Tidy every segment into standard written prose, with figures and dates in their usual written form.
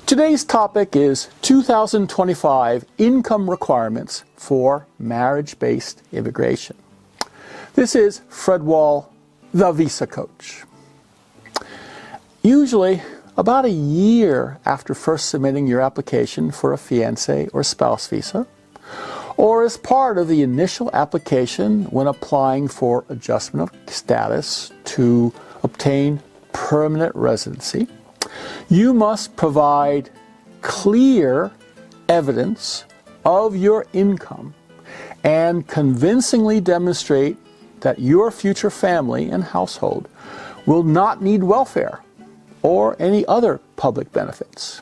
Today's topic is 2025 income requirements for marriage-based immigration. This is Fred Wahl, the VisaCoach. Usually, about a year after first submitting your application for a fiancé or spouse visa, or as part of the initial application when applying for adjustment of status to obtain permanent residency, you must provide clear evidence of your income and convincingly demonstrate that your future family and household will not need welfare or any other public benefits.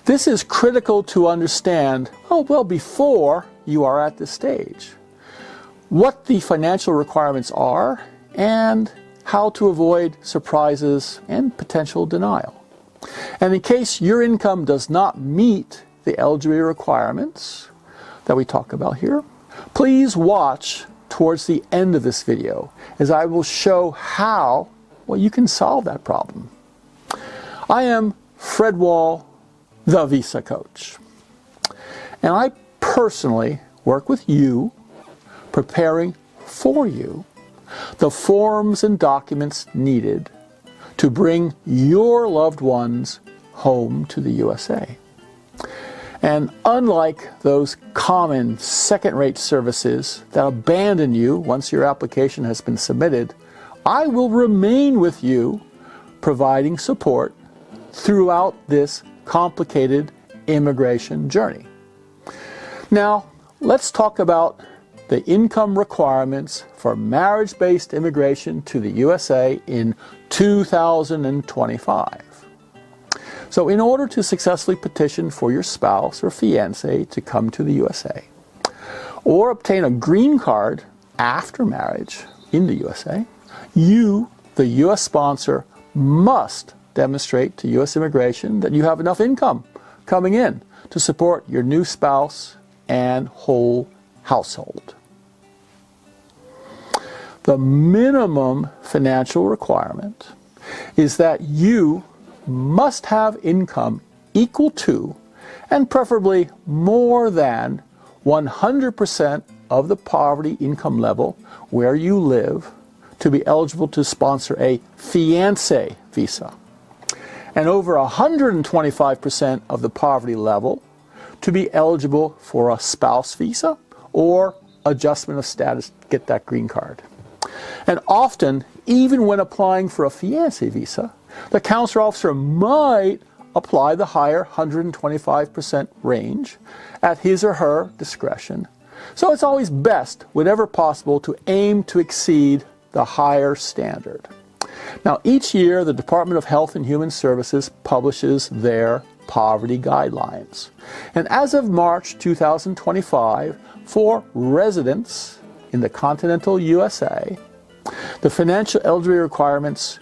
This is critical to understand, before you are at this stage, what the financial requirements are and how to avoid surprises and potential denial. And in case your income does not meet the eligibility requirements that we talk about here, please watch towards the end of this video as I will show how you can solve that problem. I am Fred Wahl, the VisaCoach, and I personally work with you, preparing for you the forms and documents needed to bring your loved ones home to the USA. And unlike those common second-rate services that abandon you once your application has been submitted, I will remain with you, providing support throughout this complicated immigration journey. Now, let's talk about the income requirements for marriage-based immigration to the USA in 2025. So in order to successfully petition for your spouse or fiancé to come to the USA, or obtain a green card after marriage in the USA, you, the US sponsor, must demonstrate to US Immigration that you have enough income coming in to support your new spouse and whole household. The minimum financial requirement is that you must have income equal to, and preferably more than, 100% of the poverty income level where you live to be eligible to sponsor a fiancé visa, and over 125% of the poverty level to be eligible for a spouse visa or adjustment of status to get that green card. And often, even when applying for a fiancé visa, the consular officer might apply the higher 125% range at his or her discretion. So it's always best, whenever possible, to aim to exceed the higher standard. Now, each year, the Department of Health and Human Services publishes their poverty guidelines. And as of March 2025, for residents in the continental USA, the financial eligibility requirements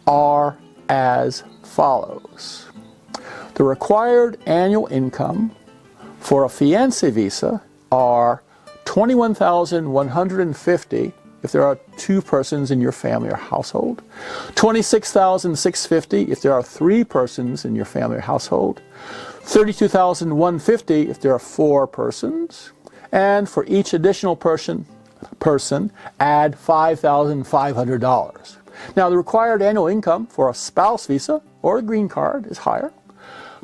are as follows. The required annual income for a fiancé visa are $21,150 if there are 2 persons in your family or household, $26,650 if there are 3 persons in your family or household, $32,150 if there are 4 persons, and for each additional person add $5,500. Now, the required annual income for a spouse visa or a green card is higher.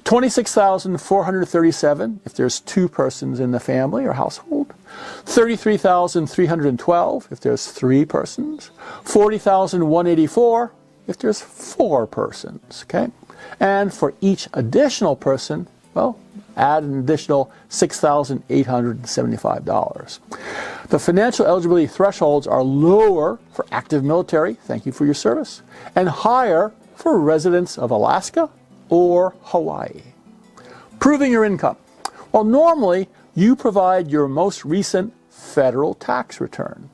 $26,437 if there's 2 persons in the family or household. $33,312 if there's 3 persons. $40,184 if there's 4 persons. Okay? And for each additional person, add an additional $6,875. The financial eligibility thresholds are lower for active military, thank you for your service, and higher for residents of Alaska or Hawaii. Proving your income. Well, normally you provide your most recent federal tax return,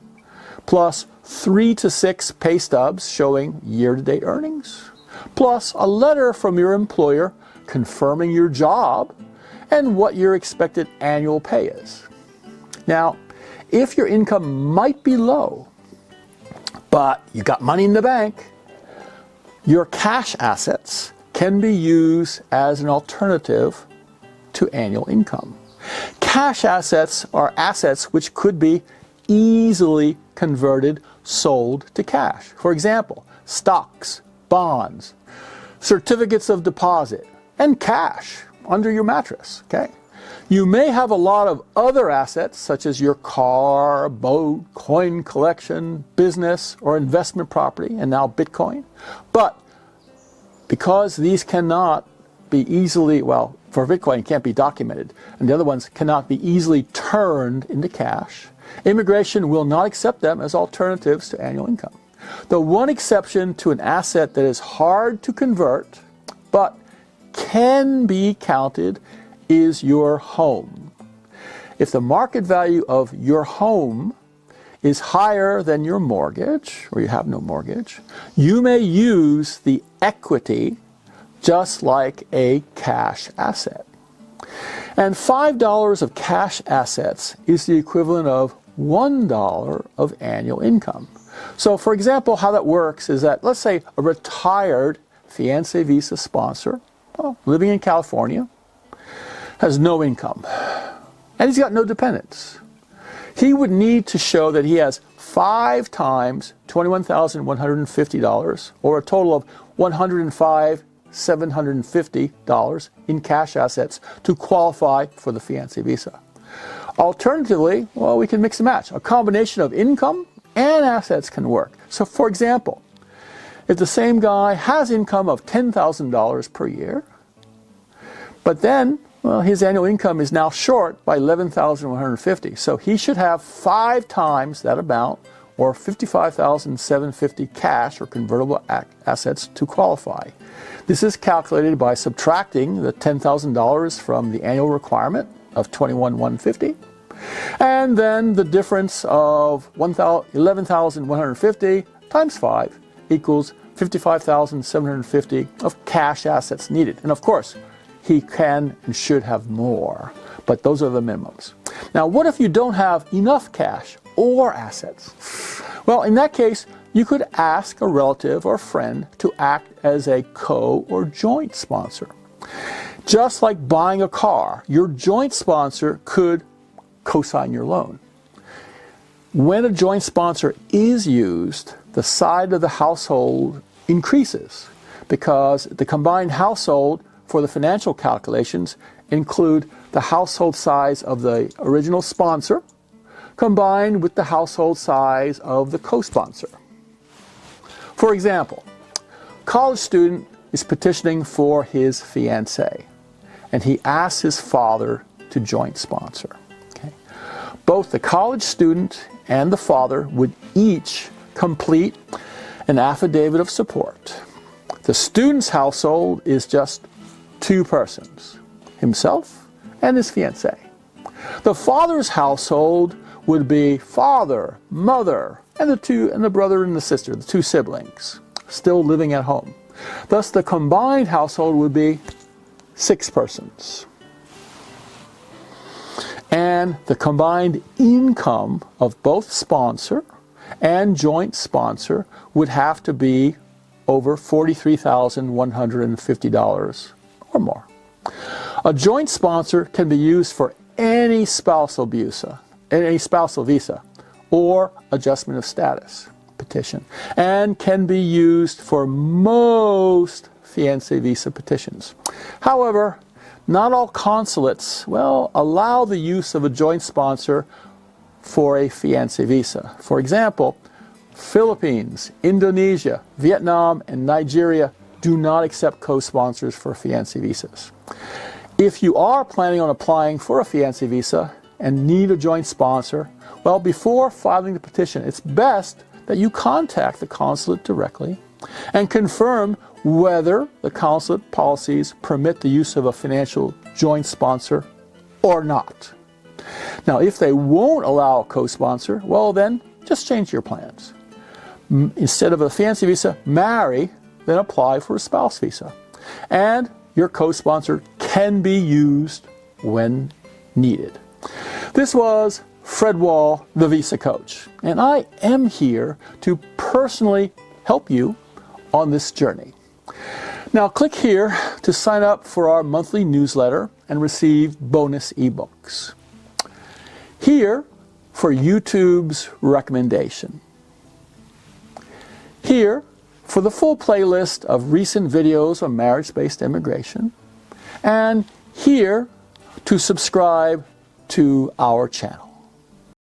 plus 3 to 6 pay stubs showing year-to-date earnings, plus a letter from your employer confirming your job and what your expected annual pay is. Now, if your income might be low, but you got money in the bank, your cash assets can be used as an alternative to annual income. Cash assets are assets which could be easily converted, sold to cash. For example, stocks, bonds, certificates of deposit, and cash under your mattress. Okay? You may have a lot of other assets such as your car, boat, coin collection, business, or investment property, and now Bitcoin. But because these cannot be easily, well, for Bitcoin it can't be documented, and the other ones cannot be easily turned into cash, immigration will not accept them as alternatives to annual income. The one exception to an asset that is hard to convert but can be counted is your home. If the market value of your home is higher than your mortgage, or you have no mortgage, you may use the equity just like a cash asset. And $5 of cash assets is the equivalent of $1 of annual income. So for example, how that works is that, let's say a retired Fiance visa sponsor, living in California, has no income, and he's got no dependents. He would need to show that he has 5 times $21,150, or a total of $105,750 in cash assets to qualify for the Fiance visa. Alternatively, well, we can mix and match. A combination of income and assets can work. So for example, if the same guy has income of $10,000 per year, but then, well, his annual income is now short by $11,150. So he should have 5 times that amount, or $55,750 cash or convertible assets to qualify. This is calculated by subtracting the $10,000 from the annual requirement of $21,150, and then the difference of $11,150 times 5 equals $55,750 of cash assets needed. And of course, he can and should have more, but those are the minimums. Now, what if you don't have enough cash or assets? Well, in that case, you could ask a relative or friend to act as a co- or joint sponsor. Just like buying a car, your joint sponsor could co-sign your loan. When a joint sponsor is used, the size of the household increases because the combined household for the financial calculations include the household size of the original sponsor combined with the household size of the co-sponsor. For example, a college student is petitioning for his fiancée, and he asks his father to joint sponsor. Okay? Both the college student and the father would each complete an affidavit of support. The student's household is just 2 persons, himself and his fiancée. The father's household would be father, mother, and the brother and the sister, the 2 siblings, still living at home. Thus, the combined household would be 6 persons. And the combined income of both sponsor and joint sponsor would have to be over $43,150 or more. A joint sponsor can be used for any spousal visa or adjustment of status petition, and can be used for most fiancé visa petitions. However, not all consulates, allow the use of a joint sponsor for a fiancé visa. For example, Philippines, Indonesia, Vietnam, and Nigeria do not accept co-sponsors for fiancé visas. If you are planning on applying for a fiancé visa and need a joint sponsor, before filing the petition, it's best that you contact the consulate directly and confirm whether the consulate policies permit the use of a financial joint sponsor or not. Now, if they won't allow a co-sponsor, then just change your plans. Instead of a fiancé visa, marry, then apply for a spouse visa. And your co-sponsor can be used when needed. This was Fred Wahl, the Visa Coach, and I am here to personally help you on this journey. Now click here to sign up for our monthly newsletter and receive bonus ebooks. Here for YouTube's recommendation. Here for the full playlist of recent videos on marriage-based immigration. And here to subscribe to our channel.